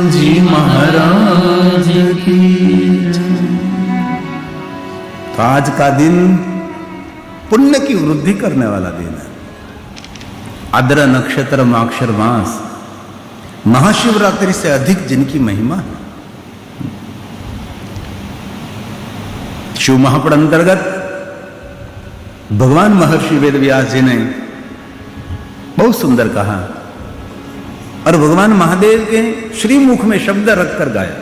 जी महाराज की। तो आज का दिन पुण्य की वृद्धि करने वाला दिन है। आद्र नक्षत्र माक्षर मास, महाशिवरात्रि से अधिक जिनकी महिमा है। शिव महापुर अंतर्गत भगवान महर्षि वेदव्यास जी ने बहुत सुंदर कहा और भगवान महादेव के श्रीमुख में शब्द रखकर गाया।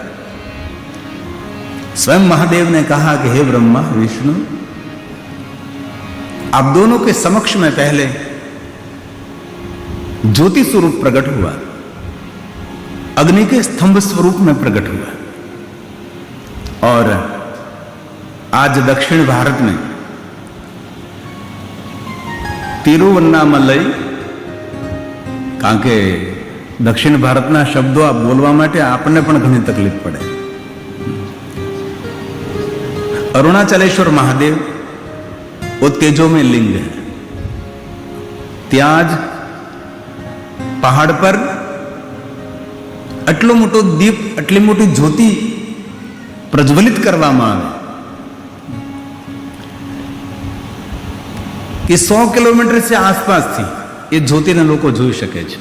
स्वयं महादेव ने कहा कि हे ब्रह्मा विष्णु, आप दोनों के समक्ष में पहले ज्योति स्वरूप प्रकट हुआ, अग्नि के स्तंभ स्वरूप में प्रकट हुआ। और आज दक्षिण भारत में तिरुवन्नामलई, કારણ કે દક્ષિણ ભારતના શબ્દો આ બોલવા માટે આપણને પણ ઘણી તકલીફ પડે। અરુણાચલેશ્વર महादेव वो तेजो में लिंग है। ત્યાં જ પહાડ પર આટલો મોટો દીપ, આટલી મોટી જ્યોતિ પ્રજ્વલિત કરવામાં આવે કે 100 કિલોમીટર से આસપાસથી એ જ્યોતિને લોકો જોઈ શકે છે।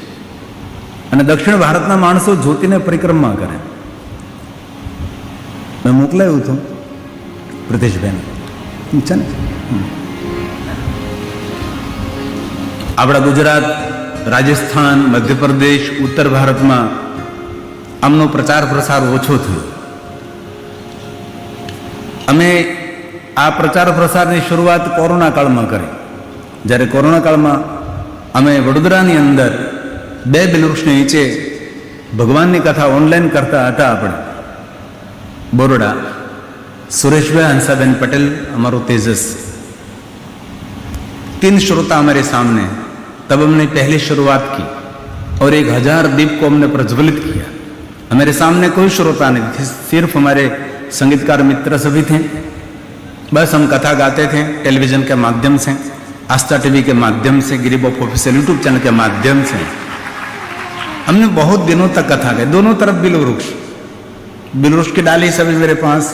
અને દક્ષિણ ભારતના માણસો જ્યોતિને પરિક્રમા કરે। મેં મોકલાયું હતું પ્રદેશભાઈને, છે ને? આપણા ગુજરાત, રાજસ્થાન, મધ્યપ્રદેશ, ઉત્તર ભારતમાં આમનો પ્રચાર પ્રસાર ઓછો થયો। અમે આ પ્રચાર પ્રસારની શરૂઆત કોરોના કાળમાં કરી। જ્યારે કોરોના કાળમાં અમે વડોદરાની અંદર 2 બિલવૃક્ષની નીચે ભગવાનની કથા ઓનલાઈન કરતા હતા। આપણે बरोड़ा, सुरेश भाई, हंसाबेन पटेल, हमारो तेजस, 3 श्रोता हमारे सामने। तब हमने पहली शुरुआत की और 1000 दीप को हमने प्रज्वलित किया। हमारे सामने कोई श्रोता नहीं थे, सिर्फ हमारे संगीतकार मित्र सभी थे। बस हम कथा गाते थे टेलीविजन के माध्यम से, आस्था टीवी के माध्यम से, गिरी बॉप ऑफिशियल यूट्यूब चैनल के माध्यम से हमने बहुत दिनों तक कथा गाई। दोनों तरफ बिलवृक्ष, बिलवृक्ष की डाली सभी मेरे पास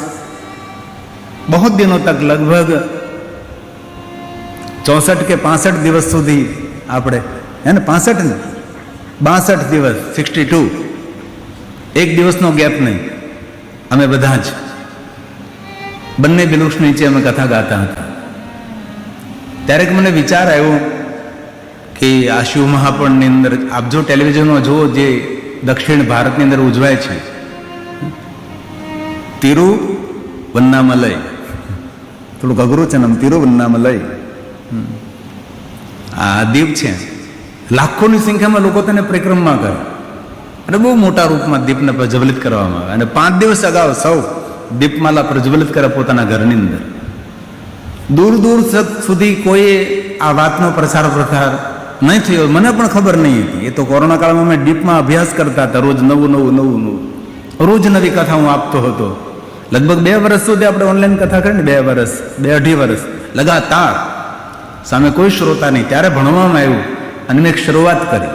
बहुत दिनों तक, लगभग 64 के 65 दिवस सुधी आपणे, है ना, 65 ने 62 दिवस, 62, एक दिवस नो गैप नहीं, अमे बधा ज बन्ने बिलवृक्ष नीचे अमे कथा गाता हता। त्यारे मने विचार आव्यो कि आ शिव महापर्णनी अंदर आप जो टेलिविजन में जुओ, जे दक्षिण भारतनी अंदर उजवाय छे, तिरुवन्नामलई, थोड़ું અઘરું છે નામ, तिरुवन्नामलई, આ દીપ છે। લાખોની સંખ્યામાં લોકો તેને પરિક્રમા કરે અને બહુ મોટા રૂપમાં દીપને પ્રજ્વલિત કરવામાં આવે। અને 5 દિવસ અગાઉ સૌ દીપમાલા પ્રજ્વલિત કરે પોતાના ઘરની અંદર। દૂર દૂર સુધી કોઈ આ વાતનો પ્રસાર પ્રસાર નહીં થયો, મને પણ ખબર નહીં હતી। એ તો કોરોના કાળમાં મેં દીપમાં અભ્યાસ કરતા હતા, રોજ નવું, રોજ નવી કથા હું આપતો હતો। लगभग 2 વર્ષ સુધી આપણે ઓનલાઈન કથા કરીને 2 વર્ષ, 2-2.5 વર્ષ લગાતાર, સામે કોઈ શ્રોતા નહીં। ત્યારે ભણવામાં આવ્યું અને મેં એક શરૂઆત કરી।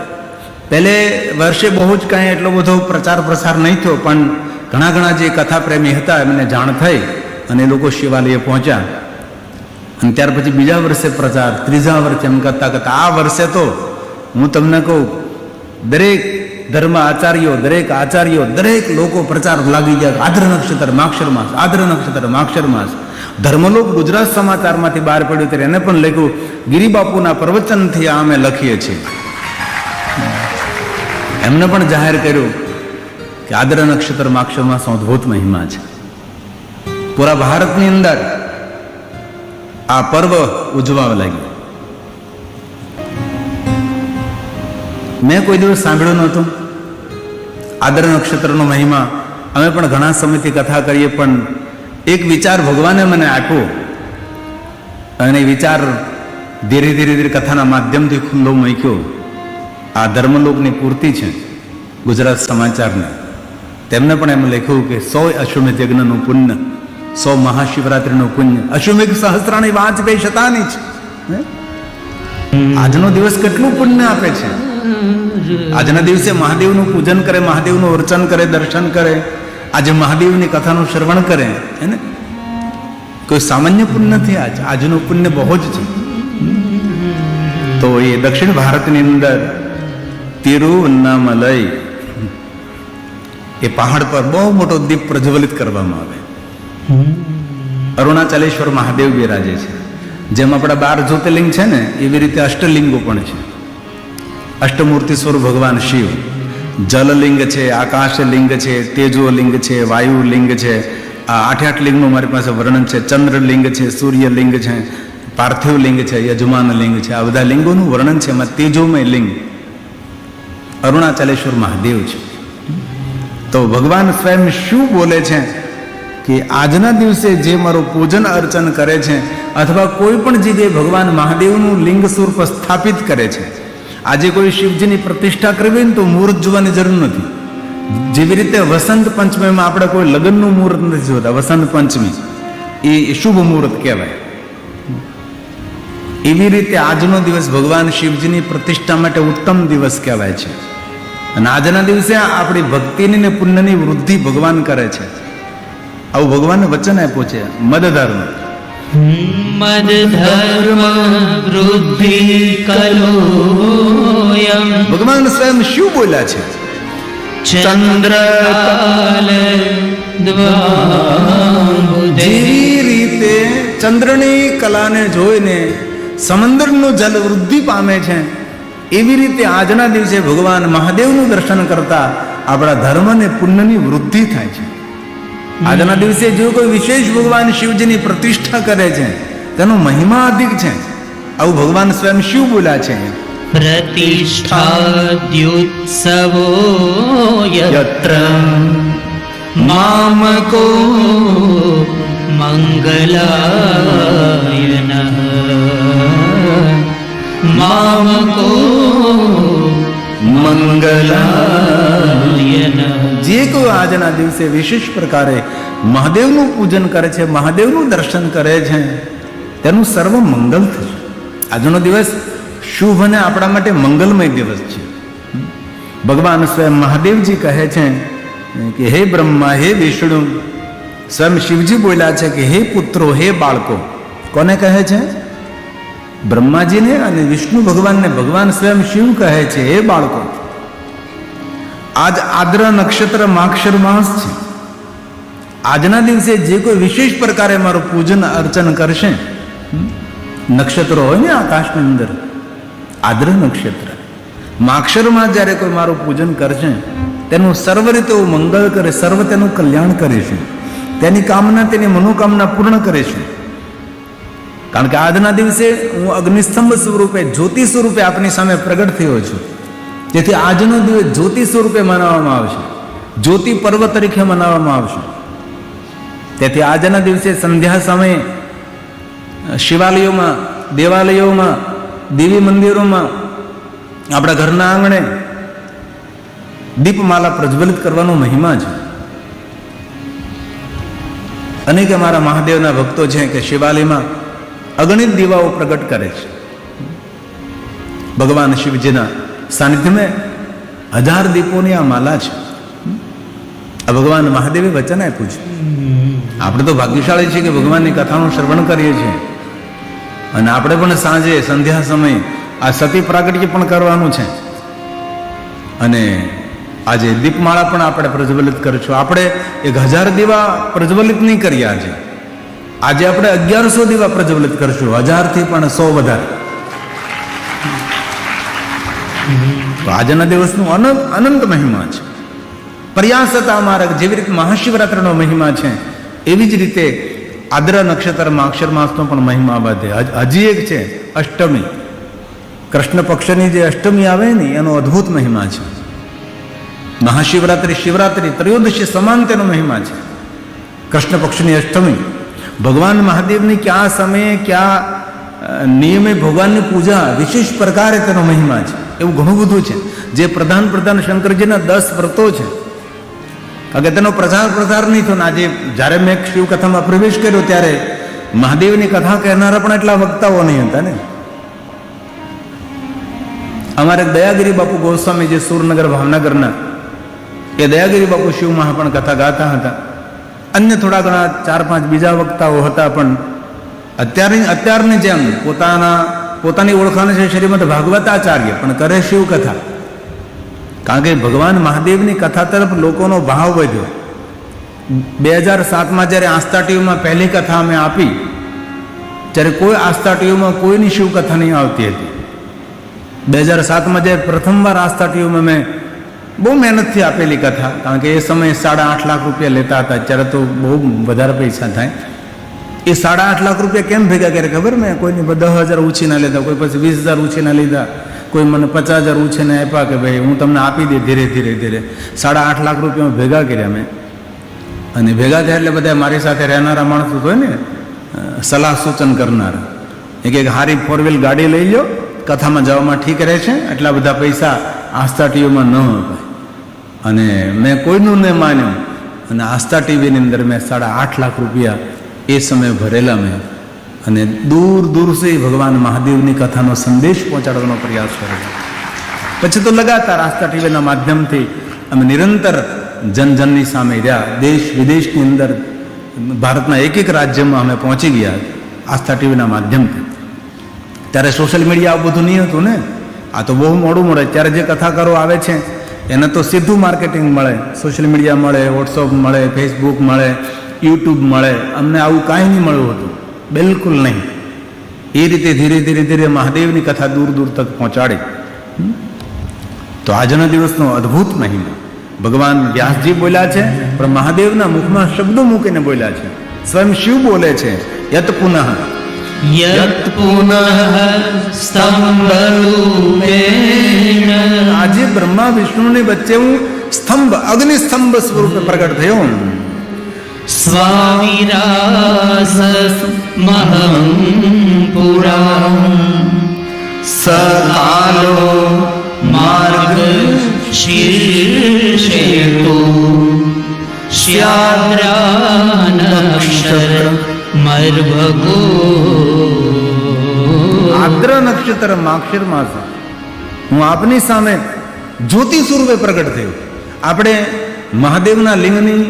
પહેલે વર્ષે બહુ જ કાંઈ એટલો બધો પ્રચાર પ્રસાર નહીં થયો, પણ ઘણા જે કથા પ્રેમી હતા એમને જાણ થઈ અને એ લોકો શિવાલયે પહોંચ્યા। અને ત્યાર પછી બીજા વર્ષે પ્રચાર, ત્રીજા વર્ષે, એમ કરતા આ વર્ષે તો હું તમને કહું, દરેક ધર્મ આચાર્યો, દરેક લોકો પ્રચાર લાગી ગયા। આદ્ર નક્ષત્ર માક્ષર માસ, આદ્ર નક્ષત્ર માક્ષર માસ। ધર્મલોક ગુજરાત સમાચારમાંથી બહાર પડ્યું ત્યારે એને પણ લખ્યું, ગિરિબાપુના પ્રવચનથી આ અમે લખીએ છીએ। એમને પણ જાહેર કર્યું કે આદ્ર નક્ષત્ર માક્ષર માસ અદ્ભુત મહિમા છે। પૂરા ભારતની અંદર આ પર્વ ઉજવવા લાગ્યું। મેં કોઈ દિવસ સાંભળ્યું નહોતું આદ્ર નક્ષત્રનો મહિમા। અમે પણ ઘણા સમયથી કથા કરીએ, પણ એક વિચાર ભગવાને મને આપ્યો અને વિચાર ધીરે ધીરે કથાના માધ્યમથી ખુલ્લો મૂક્યો। આ ધર્મલોકની પૂર્તિ છે ગુજરાત સમાચારને। તેમને પણ એમ લખ્યું કે 100 અશ્વમેધ યજ્ઞનું પુણ્ય, 100 મહાશિવરાત્રિનું પુણ્ય, અશ્વમેધ સહસ્ત્રાણી વાંચ બે શતાની છે। આજનો દિવસ કેટલું પુણ્ય આપે છે। આજના દિવસે મહાદેવનું પૂજન કરે, મહાદેવનું અર્ચન કરે, દર્શન કરે, આજે મહાદેવની કથાનું શ્રવણ કરે, હે ને, કોઈ સામાન્ય પુણ્ય નથી. આજનું પુણ્ય બહુ જ છે. તો એ દક્ષિણ ભારતની અંદર તિરુવન્નામલય એ પહાડ પર બહુ મોટો દીપ પ્રજ્વલિત કરવામાં આવે. અરુણાચલેશ્વર મહાદેવ બિરાજે છે. જેમ આપણા 12 જ્યોતિર્લિંગ છે ને, એવી રીતે અષ્ટલિંગો પણ છે. અષ્ટમૂર્તિ સ્વરૂપ ભગવાન શિવ, જલલિંગ છે, આકાશલિંગ છે, તેજોલિંગ છે, વાયુલિંગ છે. આ 8 લિંગનું મારી પાસે વર્ણન છે. ચંદ્રલિંગ છે, સૂર્યલિંગ છે, પાર્થિવ લિંગ છે, યજમાન લિંગ છે. આ બધા લિંગોનું વર્ણન છે. એમાં તેજોમય લિંગ અરુણાચલેશ્વર મહાદેવ છે. તો ભગવાન સ્વયં શું બોલે છે કે આજના દિવસે જે મારું પૂજન અર્ચન કરે છે, અથવા કોઈ પણ જગ્યાએ ભગવાન મહાદેવનું લિંગ સ્વરૂપ સ્થાપિત કરે છે. આજે કોઈ શિવજીની પ્રતિષ્ઠા કરવી ને તો મુહૂર્ત જોવાની જરૂર નથી. જેવી રીતે વસંત પંચમીમાં આપણે કોઈ લગ્નનું મુહૂર્ત નથી જોતા, વસંત પંચમી એ શુભ મુહૂર્ત કહેવાય. એવી રીતે આજનો દિવસ ભગવાન શિવજીની પ્રતિષ્ઠા માટે ઉત્તમ દિવસ કહેવાય છે. અને આજના દિવસે આપણી ભક્તિની ને પુણ્યની વૃદ્ધિ ભગવાન કરે છે. આવું ભગવાનને વચન આપ્યું છે. મદધર્મ મદધર્મ વૃદ્ધિ કલોયમ. ભગવાન સ્વયં શું બોલ્યા છે? ચંદ્રકાલ દ્વાબુધે. જેવી રીતે ચંદ્રની કલાને જોઈને સમંદરનું જલ વૃદ્ધિ પામે છે, એવી રીતે આજના દિવસે ભગવાન મહાદેવનું દર્શન કરતા આપણા ધર્મ અને પુણ્યની વૃદ્ધિ થાય છે. આજના દિવસે જો કોઈ વિશેષ ભગવાન શિવજીની પ્રતિષ્ઠા કરે છે, તેનો મહિમા અધિક છે. આવું ભગવાન સ્વયં શું બોલ્યા છે? પ્રતિષ્ઠાદ્યુત્સવો યત્ર મામકો મંગલાયનઃ મામકો મંગલાયનઃ. જે કોઈ આજના દિવસે વિશેષ પ્રકારે મહાદેવનું પૂજન કરે છે, મહાદેવનું દર્શન કરે છે, તેનું સર્વ મંગલ થશે. આજનો દિવસ શુભ અને આપણા માટે મંગલમય દિવસ છે. ભગવાન સ્વયં મહાદેવજી કહે છે કે હે બ્રહ્મા, હે વિષ્ણુ. સ્વયં શિવજી બોલ્યા છે કે હે પુત્રો, હે બાળકો. કોને કહે છે? બ્રહ્માજીને અને વિષ્ણુ ભગવાનને ભગવાન સ્વયં શિવ કહે છે હે બાળકો. આજ આદ્ર નક્ષત્ર માક્ષર માસ છે. આજના દિવસે જે કોઈ વિશેષ પ્રકારે મારું પૂજન અર્ચન કરશે, નક્ષત્રો હોય ને આકાશની અંદર, આદ્ર નક્ષત્ર માક્ષરમાં જ્યારે કોઈ મારું પૂજન કરશે, તેનું સર્વ રીતે મંગળ કરે, સર્વ તેનું કલ્યાણ કરીશું, તેની કામના, તેની મનોકામના પૂર્ણ કરીશું. કારણ કે આજના દિવસે હું અગ્નિસ્તંભ સ્વરૂપે, જ્યોતિ સ્વરૂપે આપની સામે પ્રગટ થયો છું. તેથી આજનો દિવસ જ્યોતિ સ્વરૂપે મનાવવામાં આવશે, જ્યોતિ પર્વ તરીકે મનાવવામાં આવશે. તેથી આજના દિવસે સંધ્યા સમયે શિવાલયોમાં, દેવાલયોમાં, દેવી મંદિરોમાં, આપણા ઘરના આંગણે દીપમાલા પ્રજ્વલિત કરવાનો મહિમા છે. અનેક અમારા મહાદેવના ભક્તો છે કે શિવાલયમાં અગણિત દીવાઓ પ્રગટ કરે છે. ભગવાન શિવજીના સાનિધ્યમાં 1000 દીપોની આ માલા છે. આ ભગવાન મહાદેવે વચન આપ્યું છે. આપણે તો ભાગ્યશાળી છીએ કે ભગવાનની કથાનું શ્રવણ કરીએ છીએ. અને આપણે પણ સાંજે સંધ્યા સમયે આ સતી પ્રાગટ્ય પણ કરવાનું છે. અને આજે દીપમાળા પણ આપણે પ્રજ્વલિત કરીશું. આપણે 1000 દીવા પ્રજ્વલિત નહીં કરીએ. આજે આપણે 1100 દીવા પ્રજ્વલિત કરશું, 1000 થી પણ 100 વધારે. તો આજના દિવસનું અનંત મહિમા છે. પર્યાસતા માર્ગ જેવી રીતે મહાશિવરાત્રિનો મહિમા છે, એવી જ રીતે આદ્ર નક્ષત્ર માક્ષર માસનો પણ મહિમા વધે. હજી એક છે અષ્ટમી. કૃષ્ણ પક્ષની જે અષ્ટમી આવે ને, એનો અદ્ભુત મહિમા છે. મહાશિવરાત્રિ, શિવરાત્રિ, ત્રયોદશી સમાન તેનો મહિમા છે. કૃષ્ણ પક્ષની અષ્ટમી ભગવાન મહાદેવની કયા સમયે, કયા નિયમે ભગવાનની પૂજા વિશેષ પ્રકારે તેનો મહિમા છે. એવું ઘણું બધું છે. જે પ્રધાન શંકરજીના 10 વ્રતો છે. કારણ કે તેનો પ્રસાર નહીં થયો. આજે જ્યારે મેં શિવકથામાં પ્રવેશ કર્યો ત્યારે મહાદેવની કથા કહેનારા પણ એટલા વક્તાઓ નહીં હતા ને. અમારે દયાગીરી બાપુ ગોસ્વામી જે સુરનગર ભાવનગરના, એ દયાગીરી બાપુ શિવમાં પણ કથા ગાતા હતા. અન્ય થોડા ઘણા 4-5 બીજા વક્તાઓ હતા, પણ અત્યારની જેમ પોતાની ઓળખાણ છે શ્રીમદ ભાગવતાચાર્ય, પણ કરે શિવ કથા. કારણ કે ભગવાન મહાદેવની કથા તરફ લોકોનો ભાવ વધ્યો. 2007માં જ્યારે આસ્થા ટીવીમાં પહેલી કથા અમે આપી, ત્યારે કોઈ આસ્થા ટીવીમાં કોઈની શિવ કથા નહીં આવતી હતી. 2007માં જ્યારે પ્રથમવાર આસ્થા ટીવીમાં મેં બહુ મહેનતથી આપેલી કથા, કારણ કે એ સમયે 8.5 લાખ રૂપિયા લેતા હતા. અત્યારે તો બહુ વધારે પૈસા થાય. એ 8.5 લાખ રૂપિયા કેમ ભેગા કરે ખબર? મેં કોઈની 10,000 ઉછીના લીધા, કોઈ પછી 20,000 ઉછીના લીધા, કોઈ મને 50,000 ઉછીને આપ્યા કે ભાઈ હું તમને આપી દે ધીરે ધીરે ધીરે. 8.5 લાખ રૂપિયા ભેગા કર્યા મેં. અને ભેગા થયા એટલે બધા મારી સાથે રહેનારા માણસો હોય ને, સલાહ સૂચન કરનારા, એક હારી 4 વ્હીલ ગાડી લઈ લો, કથામાં જવામાં ઠીક રહે છે, એટલા બધા પૈસા આસ્થા ટીવીમાં ન અપાય. અને મેં કોઈનું ન માન્યું, અને આસ્થા ટીવીની અંદર મેં 8.5 લાખ રૂપિયા એ સમયે ભરેલા મેં. અને દૂર દૂરથી ભગવાન મહાદેવની કથાનો સંદેશ પહોંચાડવાનો પ્રયાસ કર્યો. પછી તો લગાતાર આસ્થા ટીવીના માધ્યમથી અમે નિરંતર જનજનની સામે રહ્યા. દેશ વિદેશની અંદર ભારતના એક રાજ્યમાં અમે પહોંચી ગયા આસ્થા ટીવીના માધ્યમથી. ત્યારે સોશિયલ મીડિયા આવું બધું નહીં હતું ને, આ તો બહુ મોડું મળે. ત્યારે જે કથાકારો આવે છે એને તો સીધું માર્કેટિંગ મળે, સોશિયલ મીડિયા મળે, વોટ્સઅપ મળે, ફેસબુક મળે, યુટ્યુબ મળે. અમને આવું કાંઈ નહીં મળ્યું હતું, બિલકુલ નહીં. એ રીતે ધીરે ધીરે ધીરે મહાદેવની કથા દૂર દૂર તક પહોંચાડી. તો આજના દિવસનો અદ્ભુત મહિમા ભગવાન વ્યાસજી બોલ્યા છે, પણ મહાદેવના મુખમાં શબ્દો મૂકીને બોલ્યા છે. સ્વયં શિવ બોલે છે, યત પુનઃ યત પુનઃ સ્તંભરૂપેણ. આજે બ્રહ્મા વિષ્ણુની વચ્ચે હું સ્તંભ, અગ્નિ સ્તંભ સ્વરૂપે પ્રગટ થયો. સ્વાવિરાસમહં પુરા સકાલો માર્ગ શીર્ષેતુ શ્યાદ્રાનક્ષત્ર મર્ભગો. આદ્ર નક્ષત્ર માક્ષર માસ હું આપની સામે જ્યોતિ સ્વરૂપે પ્રગટ થયો. આપણે મહાદેવના લિંગની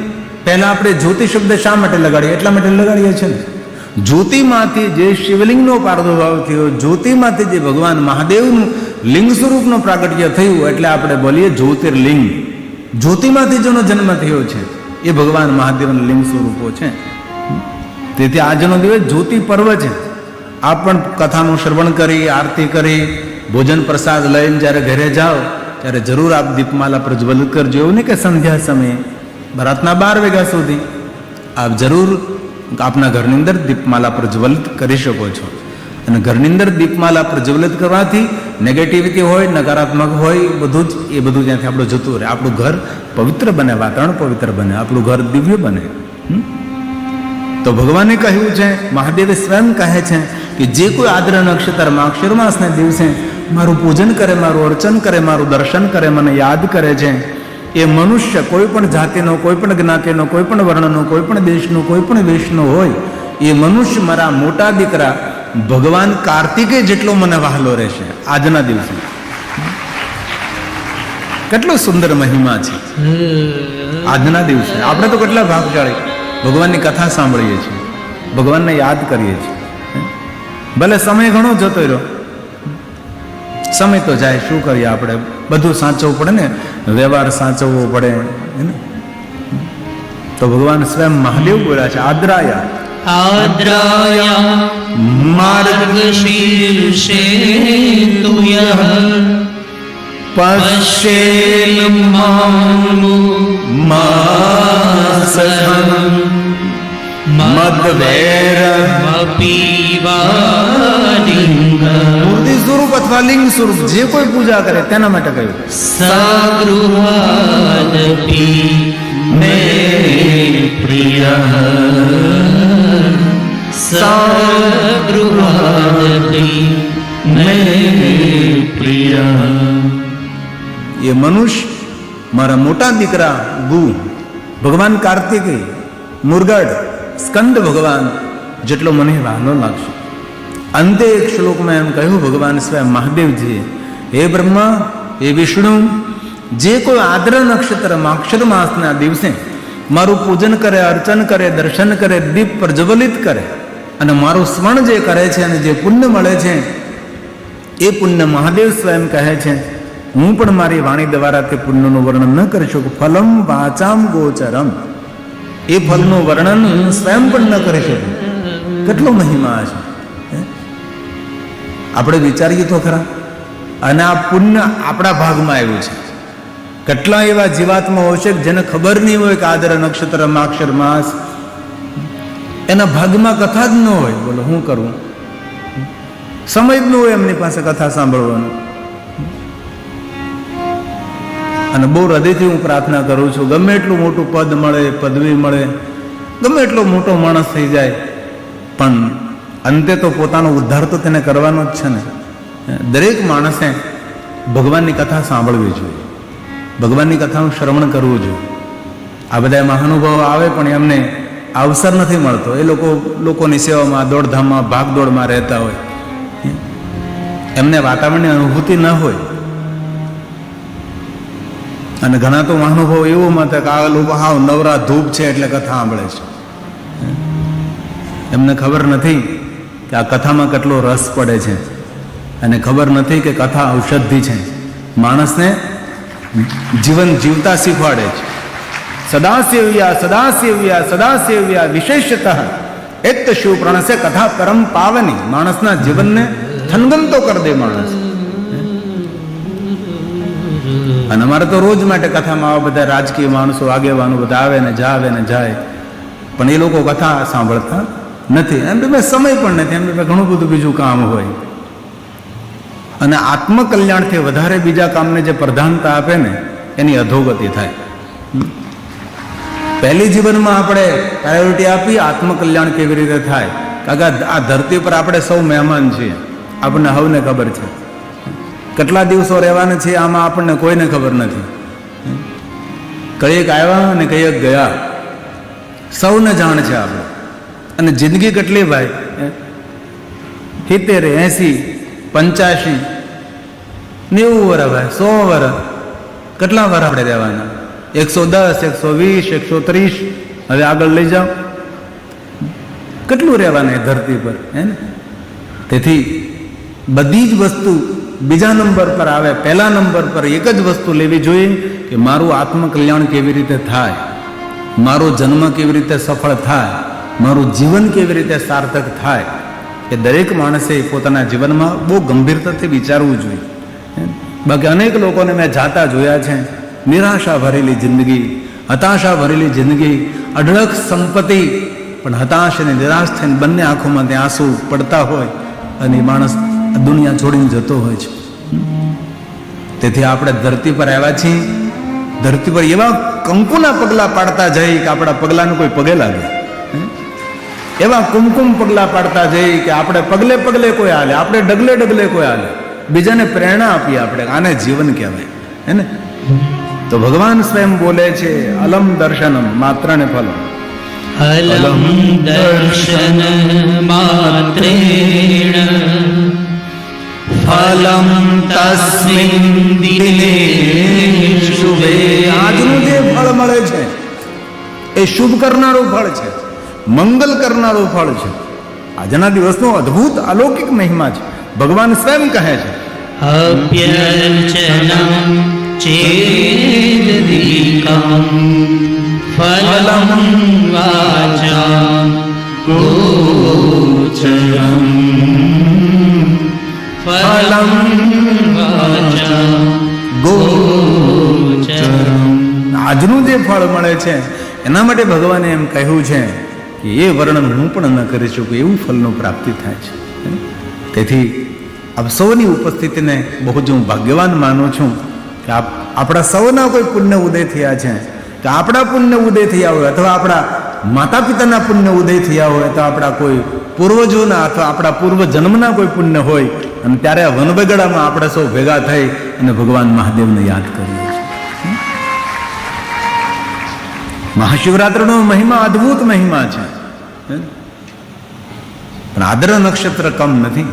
પહેલા આપણે જ્યોતિ શબ્દ શા માટે લગાડીએ? એટલા માટે લગાડીએ છીએ ને, જ્યોતિમાંથી જે શિવલિંગનો પ્રાદુર્ભાવ થયો, જ્યોતિમાંથી જે ભગવાન મહાદેવનું લિંગ સ્વરૂપનું પ્રાગટ્ય થયું, એટલે આપણે બોલીએ જ્યોતિર્લિંગ. જ્યોતિમાંથી જેનો જન્મ થયો છે એ ભગવાન મહાદેવના લિંગ સ્વરૂપો છે. તેથી આજનો દિવસ જ્યોતિ પર્વ છે. આપ પણ કથાનું શ્રવણ કરી, આરતી કરી, ભોજન પ્રસાદ લઈને જ્યારે ઘરે જાઓ ત્યારે જરૂર આપ દીપમાલા પ્રજ્વલિત કરજો. એવું નહીં કે સંધ્યા સમયે, રાતના 12 વાગ્યા સુધી આપ જરૂર આપના ઘરની અંદર દીપમાલા પ્રજ્વલિત કરી શકો છો. અને ઘરની અંદર દીપમાલા પ્રજ્વલિત કરવાથી નેગેટિવિટી હોય, નકારાત્મક હોય, બધું જ એ બધું ત્યાંથી આપણું જતું રહે. આપણું ઘર પવિત્ર બને, વાતાવરણ પવિત્ર બને, આપણું ઘર દિવ્ય બને. તો ભગવાને કહ્યું છે, મહાદેવે સ્વયં કહે છે કે જે કોઈ આદ્ર નક્ષત્ર માક્ષર માસને દિવસે મારું પૂજન કરે, મારું અર્ચન કરે, મારું દર્શન કરે, મને યાદ કરે છે, એ મનુષ્ય કોઈ પણ જાતિનો, કોઈ પણ જ્ઞાતિનો, કોઈ પણ વર્ણનો, કોઈ પણ દેશનો, કોઈ પણ વેશનો હોય, એ મનુષ્ય મારા મોટા દીકરા ભગવાન કાર્તિકે જેટલો મને વહાલો રહેશે. આજના દિવસે કેટલો સુંદર મહિમા છે. આજના દિવસે આપણે તો કેટલા ભાગશાળી ભગવાનની કથા સાંભળીએ છીએ, ભગવાનને યાદ કરીએ છીએ. ભલે સમય ઘણો જતો રહ્યો, સમય તો જાય, શું કરીએ આપણે? બધું સાચવવું પડે ને, વ્યવહાર સાચવવો પડે. તો ભગવાન સ્વયં મહાદેવ બોલ્યા છે, આદ્રાયા આદ્રાયા માર્ગ શીર્ષેતુ યઃ પશ્યેલ મામુ માસહં મદ્વૈરમપીવાલિંગ. મૂર્તિ સ્વરૂપ અથવા લિંગ સ્વરૂપ જે કોઈ પૂજા કરે તેના માટે કહ્યું. સગૃહાદપી મે પ્રિયઃ સગૃહાદપી મે પ્રિયઃ. એ મનુષ્ય મારા મોટા દીકરા ગુ ભગવાન કાર્તિકેય, મુરગડ, સ્કંદ ભગવાન જેટલો મને વહાલો લાગશે. અંતે એક શ્લોકમાં એમ કહ્યું ભગવાન સ્વયં મહાદેવજીએ હે બ્રહ્મા, હે વિષ્ણુ, જે કોઈ આદ્ર નક્ષત્ર માક્ષર માસના દિવસે મારું પૂજન કરે, અર્ચન કરે, દર્શન કરે, દીપ પ્રજ્વલિત કરે અને મારું સ્મરણ જે કરે છે અને જે પુણ્ય મળે છે એ પુણ્ય મહાદેવ સ્વયં કહે છે. હું પણ મારી વાણી દ્વારા તે પુણ્યનું વર્ણન ન કરી શકું. ફલમ વાચામ ગોચરમ, એ ફલનું વર્ણન હું સ્વયં પણ ન કરી શકું. કેટલો મહિમા છે, આપણે વિચારીએ તો ખરા. અને આ પુણ્ય આપણા ભાગમાં આવ્યું છે. કેટલા એવા જીવાત્મા હોય છે જેને ખબર નહીં હોય કે આદર નક્ષત્ર માક્ષર માસ એના ભાગમાં કથા જ ન હોય. બોલો શું કરવું? સમય જ ન હોય એમની પાસે કથા સાંભળવાનું. અને બહુ હૃદયથી હું પ્રાર્થના કરું છું, ગમે એટલું મોટું પદ મળે, પદવી મળે, ગમે એટલો મોટો માણસ થઈ જાય, પણ અંતે તો પોતાનો ઉદ્ધાર તો તેને કરવાનો જ છે ને. દરેક માણસે ભગવાનની કથા સાંભળવી જોઈએ, ભગવાનની કથાનું શ્રવણ કરવું જોઈએ. આ બધા મહાનુભાવો આવે પણ એમને અવસર નથી મળતો. એ લોકોની સેવામાં, દોડધામમાં, ભાગદોડમાં રહેતા હોય, એમને વાતાવરણની અનુભૂતિ ન હોય. અને ઘણા તો મહાનુભાવો એવું મતે કે આ લોકો હાવ નવરા ધૂપ છે એટલે કથા સાંભળે છે. એમને ખબર નથી કે આ કથામાં કેટલો રસ પડે છે, અને ખબર નથી કે કથા ઔષધિ છે, માણસને જીવન જીવતા શીખવાડે છે. સદાસેવ્યા સદાસેવ્યા સદાસેવ્યા વિશેષતઃ એત શિવ પ્રણસે કથા પરમ પાવની. માણસના જીવનને થનગનતો કરી દે માણસ. અને અમારે તો રોજ માટે કથામાં આવા બધા રાજકીય માણસો, આગેવાનો બધા આવે ને જાય, પણ એ લોકો કથા સાંભળતા નથી. એમ તો સમય પણ નથી, એમને ઘણું બધું બીજું કામ હોય. અને આત્મકલ્યાણથી વધારે બીજા કામને જે પ્રધાનતા આપે ને એની અધોગતિ થાય. પહેલી જીવનમાં આપણે પ્રાયોરિટી આપી આત્મકલ્યાણ કેવી રીતે થાય. કારણ કે આ ધરતી પર આપણે સૌ મહેમાન છીએ, આપણને હવને ખબર છે. કેટલા દિવસો રહેવાના છે આમાં આપણને કોઈને ખબર નથી. કઈક આવ્યા અને કઈક ગયા, સૌને જાણ છે આપણે. અને જિંદગી કેટલી ભાઈ, 70, 80, 85, 90 વર્ષ ભાઈ, 100 વર્ષ. કેટલા વર્ષ આપણે રહેવાના? 110, 120, 130, હવે આગળ લઈ જાઓ. કેટલું રહેવાના એ ધરતી પર, હે ને? તેથી બધી જ વસ્તુ બીજા નંબર પર આવે. પહેલા નંબર પર એક જ વસ્તુ લેવી જોઈએ કે મારું આત્મકલ્યાણ કેવી રીતે થાય, મારો જન્મ કેવી રીતે સફળ થાય, મારું જીવન કેવી રીતે સાર્થક થાય. એ દરેક માણસે પોતાના જીવનમાં બહુ ગંભીરતાથી વિચારવું જોઈએ. બાકી અનેક લોકોને મેં જાતા જોયા છે, નિરાશા ભરેલી જિંદગી, હતાશા ભરેલી જિંદગી, અઢળક સંપત્તિ, પણ હતાશ અને નિરાશ થઈને બંને આંખોમાં ત્યાં આંસુ પડતા હોય અને માણસ દુનિયા છોડીને જતો હોય છે. તેથી આપણે ધરતી પર આવ્યા છીએ, ધરતી પર એવા કંકુના પગલા પાડતા જઈ કે આપણા પગલાને કોઈ પગે લાગે, એવા કુમકુમ પગલા પાડતા જઈ કે આપણે પગલે પગલે કોઈ હાલે, આપણે ડગલે ડગલે કોઈ હાલે, બીજાને પ્રેરણા આપીએ. આપણે આને જીવન કહેવાય, હે ને? તો ભગવાન સ્વયં બોલે છે, અલમ દર્શનમ માત્ર ને ફલમ. અલમ દર્શન માત્રેણ ફલમ તસ્મિન દિને શુભે. આજનું જે ફળ મળે છે એ શુભ કરનારું ફળ છે, મંગલ કરનારું ફળ છે. આજના દિવસનો અદ્ભુત અલૌકિક મહિમા છે. ભગવાન સ્વયં કહે છે, અભ્યર્ચનમ ચેદીકમ ફલમ વાચામ ગોચરમ ફલમ વાચામ ગોચરમ. આજનું જે ફળ મળે છે એના માટે ભગવાને એમ કહ્યું છે કે એ વર્ણન હું પણ ન કરી શકું, એવું ફળનો પ્રાપ્તિ થાય છે. તેથી આપ સૌની ઉપસ્થિતિને બહુ જ હું ભાગ્યવાન માનું છું કે આપણા સૌના કોઈ પુણ્ય ઉદય થયા છે, કે આપણા પુણ્ય ઉદય થયા હોય અથવા આપણા માતા પિતાના પુણ્ય ઉદય થયા હોય, તો આપણા કોઈ પૂર્વજોના અથવા આપણા પૂર્વ જન્મના કોઈ પુણ્ય હોય, અને ત્યારે આ વનબગડામાં આપણે સૌ ભેગા થઈ અને ભગવાન મહાદેવને યાદ કરીએ છીએ. મહાશિવરાત્રિનો મહિમા અદ્ભુત મહિમા છે, પણ આદ્ર નક્ષત્ર કમ નથી.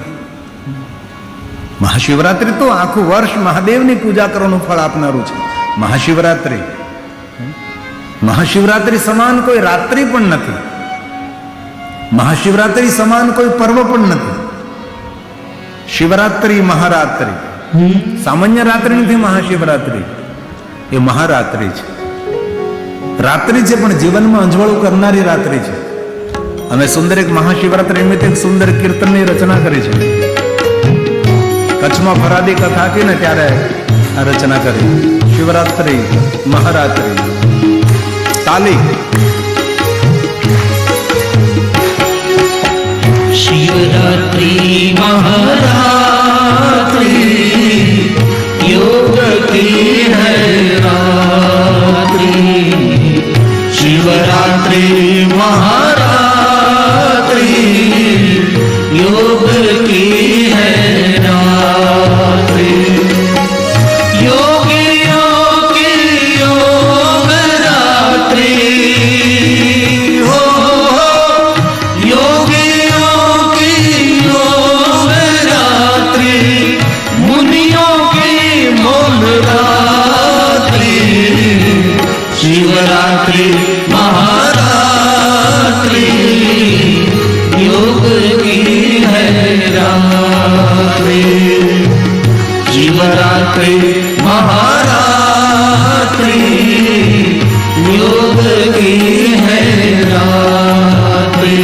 મહાશિવરાત્રિ તો આખું વર્ષ મહાદેવની પૂજા કરવાનું ફળ આપનારું છે. મહાશિવરાત્રિ મહાશિવરાત્રિ સમાન કોઈ રાત્રિ પણ નથી. મહાશિવરાત્રિ સમાન કોઈ પર્વ પણ નથી. શિવરાત્રિ મહારાત્રિ સામાન્ય રાત્રિ નથી. મહાશિવરાત્રિ એ મહારાત્રિ છે. રાત્રિ છે પણ જીવનમાં અંજવાળું કરનારી રાત્રિ છે. અમે સુંદર એક મહાશિવરાત્રિ નિમિત્તે એક સુંદર કીર્તનની રચના કરી છે. કચ્છમાં ફરાદી કથા હતી ને ત્યારે આ રચના કરી. શિવરાત્રિ મહારાત્રિ તાલી. शिवरात्रि महारात्रि योग की है रात्रि शिवरात्रि महारात्रि योग की है रात्रि योगियों की योग रात्रि हो योगियों की योग रात्रि मुनियों की मोल रात्रि शिवरात्रि महारात्रि योग की है रात्रि शिवरात्रि महारात्रि योग की है रात्रि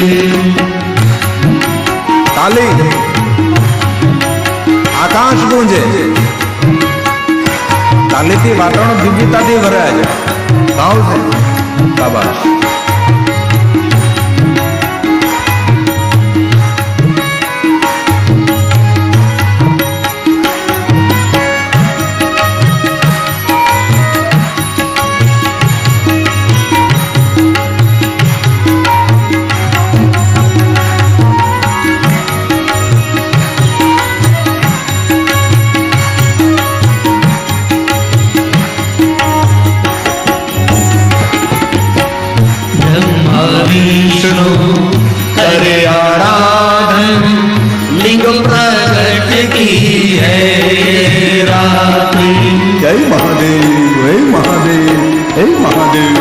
તાલી. આકાશ ગુંજે. તાલીથી વાતાવરણ દિવ્યતાથી ભરાય છે. ભાવ છે. શાબાશ. ब्रह्मा विष्णु करे आराधन लिंग प्रकट की है रात्रि જય મહાદેવ. હે મહાદેવ. હે મહાદેવ.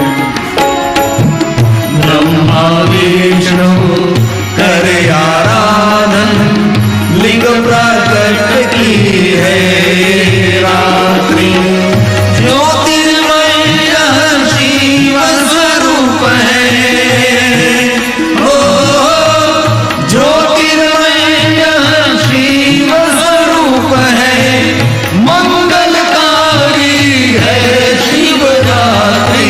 ब्रह्मा विष्णु करे आराधन लिंग प्रकट की है रात्रि ज्योतिर्मय यह शिव स्वरूप है ओ ज्योतिर्मय यह शिव स्वरूप है मंगलकारी है शिवरात्रि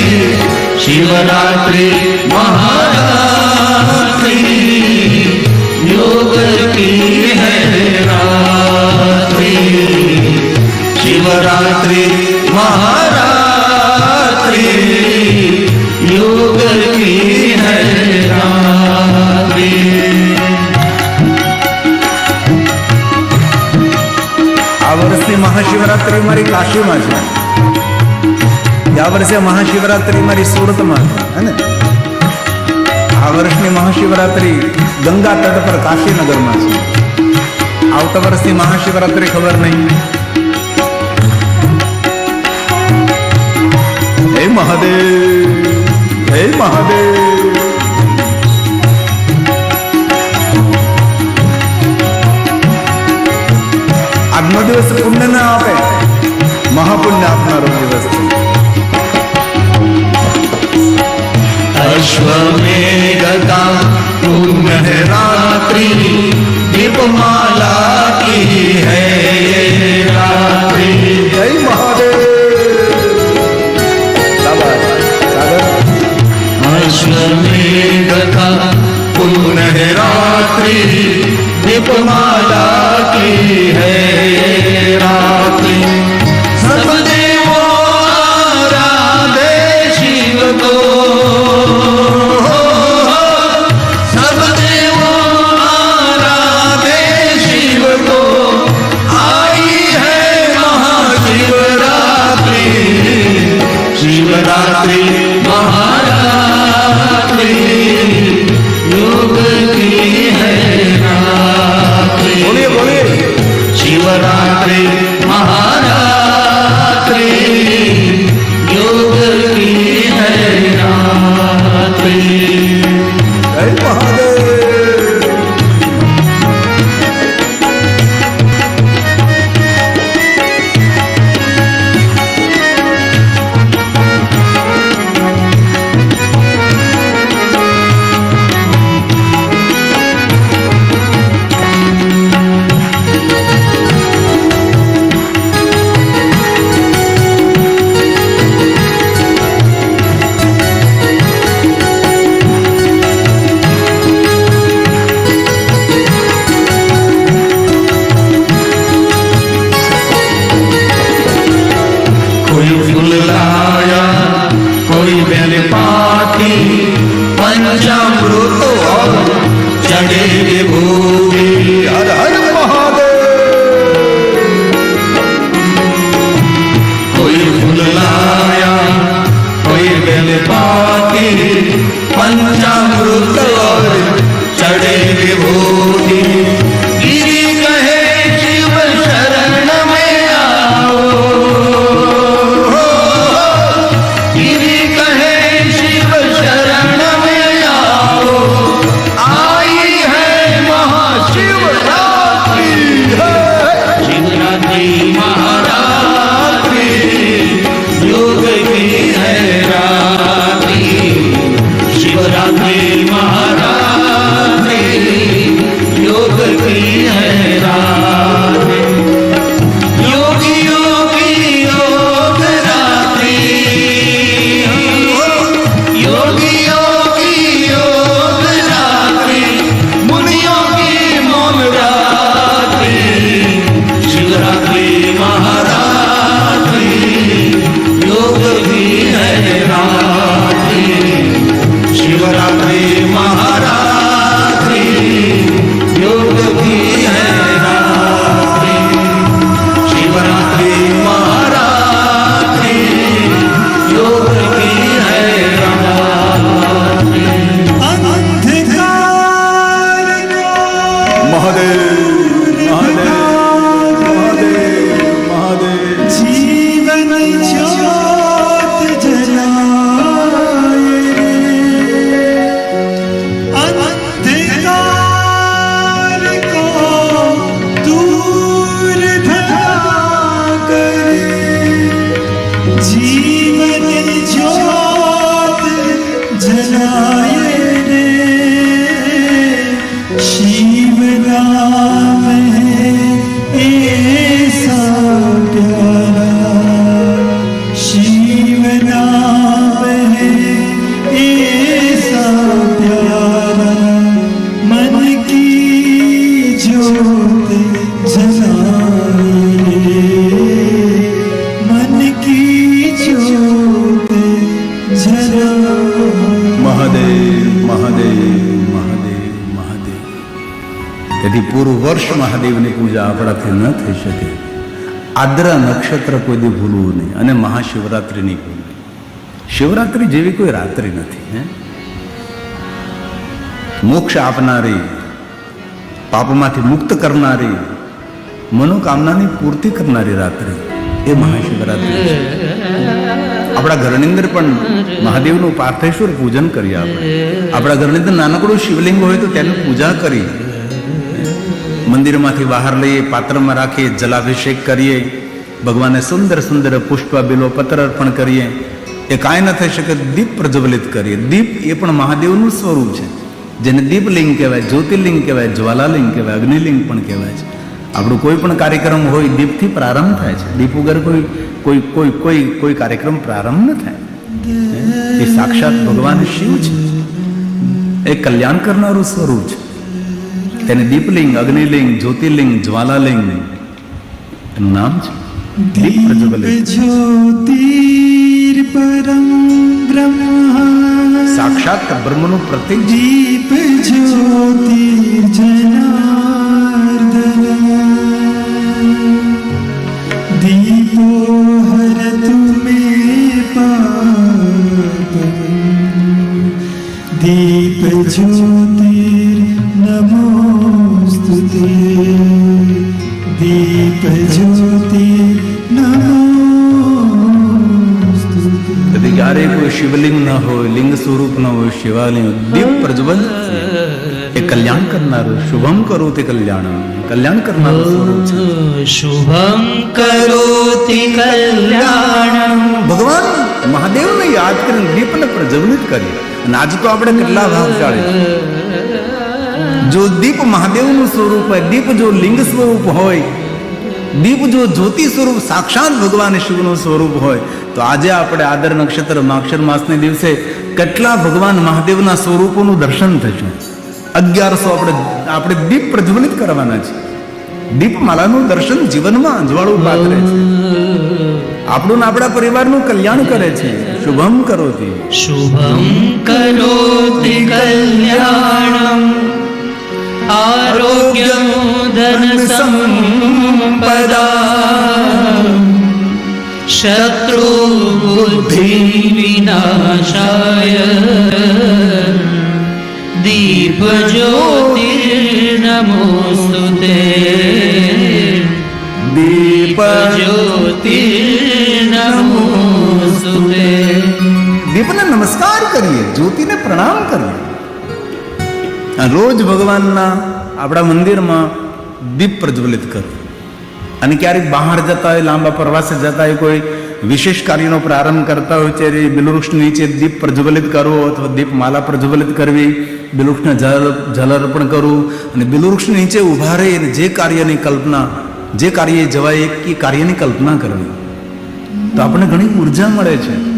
शिवरात्रि महारात्रि योग की है रात्रि शिवरात्रि महारात्रि योग की है रात्रि આ વર્ષની મહાશિવરાત્રિ મારી કાશીમાં છે. આ વર્ષે મહાશિવરાત્રિ મારી સુરતમાં છે. હે ને? આ વર્ષની મહાશિવરાત્રિ ગંગા તટ પર કાશીનગરમાં છે. આવતા વર્ષની મહાશિવરાત્રિ ખબર નહીં. હે મહાદેવ. હે મહાદેવ. આજનો દિવસ પુણ્ય ના આપે, મહાપુણ્ય આપનારો દિવસ છે. अश्वमेध का पुण्य है रात्रि दीपमाला की है रात्रि જય મહાદેવ. શાબાશ. સાગર. अश्वमेध का पुण्य है रात्रि दीपमाला की है रात्रि सब देवों आराधे शिव को सब देवों आराधे शिव को आई है महाशिवरात्रि शिवरात्रि महारात्रि योग की है रात्रि બોલીએ બોલીએ. शिवरात्रि રાત્રિ. જય મહાદેવ. कोई फूल लाया, कोई बेल पाती, पंचामृत और चढ़े विभूति. હર હર મહાદેવ. कोई फूल लाया, कोई बेल पाती, पंचामृत और चढ़े विभूति. गिरी कहे शिव शरण में आओ, गिरी कहे शिव शरण में आओ, आई है महाशिवरात्रि. शिवरात्रि महारात्रि, योग की है रात्रि. शिवरात्रि महारात्रि, योग की है रात्रि. योगी योगी योग रात्रि, योगी योगी योग रात्रि, मुनियों की मौन रात्रि. शिवरात्रि महारात्रि, योग की है रात्रि. शिवरात्रि महारात्रि, योग की है रात्रि. शिवरात्रि महारात्रि, योग की है रात्रि. મહાદેવ મહાદેવ મહાદેવ મહાદેવ. जीवन ज्योत जलाए अंधकार को दूर भगा करे. जीवन ज्योत जलाए रे, शिव नाम है ऐसा प्यारा. शिव नाम है ऐसा प्यारा, मन की ज्योत जलाए रे, मन की ज्योत जलाए. મહાદેવ મહાદેવ મહાદેવ મહાદેવ. તેથી પૂરું વર્ષ મહાદેવની પૂજા આપણાથી ન થઈ શકે. આદ્રા નક્ષત્ર કોઈ દી ભૂલવું નહીં, અને મહાશિવરાત્રિ નહીં ભૂલવી. શિવરાત્રિ જેવી કોઈ રાત્રિ નથી. હે, મોક્ષ આપનારી, પાપમાંથી મુક્ત કરનારી, મનોકામનાની પૂર્તિ કરનારી રાત્રિ એ મહાશિવરાત્રિ છે. આપણા ઘરની અંદર પણ મહાદેવનું પાર્થેશ્વર પૂજન કરીએ. આપણા ઘરની અંદર નાનકડું શિવલિંગ હોય તો તેની પૂજા કરી, મંદિરમાંથી બહાર લઈએ, પાત્રમાં રાખીએ, જલાભિષેક કરીએ, ભગવાનને સુંદર સુંદર પુષ્પ બિલો પત્ર અર્પણ કરીએ. એ કાંઈ ન થઈ શકે, દીપ પ્રજ્વલિત કરીએ. દીપ એ પણ મહાદેવનું સ્વરૂપ છે, જેને દીપલિંગ કહેવાય, જ્યોતિર્લિંગ કહેવાય, જ્વાલાલિંગ કહેવાય, અગ્નિલિંગ પણ કહેવાય છે. આપણું કોઈ પણ કાર્યક્રમ હોય દીપથી પ્રારંભ થાય છે. દીપ વગર કોઈ કાર્યક્રમ પ્રારંભ ન થાય. એ સાક્ષાત ભગવાન શિવ છે, એ કલ્યાણ કરનારું સ્વરૂપ છે. તેને દીપલિંગ, અગ્નિલિંગ, જ્યોતિર્લિંગ, જ્વાલાલિંગ એનું નામ છે. દીપ પ્રજ્વલિત, ज्योतिर्परं ब्रह्म, સાક્ષાત બ્રહ્મનું પ્રતીક છે. दीप ज्योतिर्जनार्दन, दीपो हरतु मे पापम्, दीप ज्योतिर्नमोस्तुते, दीप ज्योतिर्नमोस्तुते. તેથી કે ક્યારે કોઈ શિવલિંગ ન હોય, લિંગ સ્વરૂપ ન હોય, શિવાલિંગ દીપ પ્રજ્વલિત એ કલ્યાણ કરનારું, શુભમ કરો તે કલ્યાણ, કલ્યાણ કરનારું સ્વરૂપ છે. શુભમ કરોતિ કલ્યાણમ. ભગવાન મહાદેવને યાદ કરીને દીપને પ્રજ્વલિત કરી. અને આજ તો આપણે કેટલા ભાવશાળી છીએ. જો દીપ મહાદેવનું સ્વરૂપ હોય, દીપ જો લિંગ સ્વરૂપ હોય, દીપ જો જ્યોતિ સ્વરૂપ સાક્ષાત ભગવાન શિવનું સ્વરૂપ હોય, તો આજે આપણે આદર નક્ષત્ર માક્ષર માસને દિવસે કેટલા ભગવાન મહાદેવના સ્વરૂપોનું દર્શન થશે. 1100 આપણે દીપ પ્રજ્વલિત કરવાના છે. દીપમાલાનું દર્શન જીવનમાં અજવાળું પાથરે છે. આપણું ને આપણા પરિવારનું કલ્યાણ કરે છે. શુભમ કરોતિ. શુભમ કરોતિ કલ્યાણમ. આરોગ્યમ ધન સંપદા. શત્રુ બુદ્ધિ વિનાશાય. દીપ જ્યોતિર્નમોસ્તુતે. દીપ જ્યોતિર્નમોસ્તુતે. દીપને નમસ્કાર કરીએ, જ્યોતિને પ્રણામ કરીએ. રોજ ભગવાનના આપણા મંદિરમાં દીપ પ્રજ્વલિત કરો. અને ક્યારેક બહાર જતા હોય, લાંબા પ્રવાસે જતા હોય, કોઈ વિશેષ કાર્યનો પ્રારંભ કરતા હોય ત્યારે બિલવૃક્ષ નીચે દીપ પ્રજ્વલિત કરવો અથવા દીપ માલા પ્રજ્વલિત કરવી, બિલવૃક્ષને જલ અર્પણ કરવું અને બિલવૃક્ષ નીચે ઉભા રહી અને જે કાર્યની કલ્પના, જે કાર્ય જવાય એ કાર્યની કલ્પના કરવી, તો આપણને ઘણી ઉર્જા મળે છે.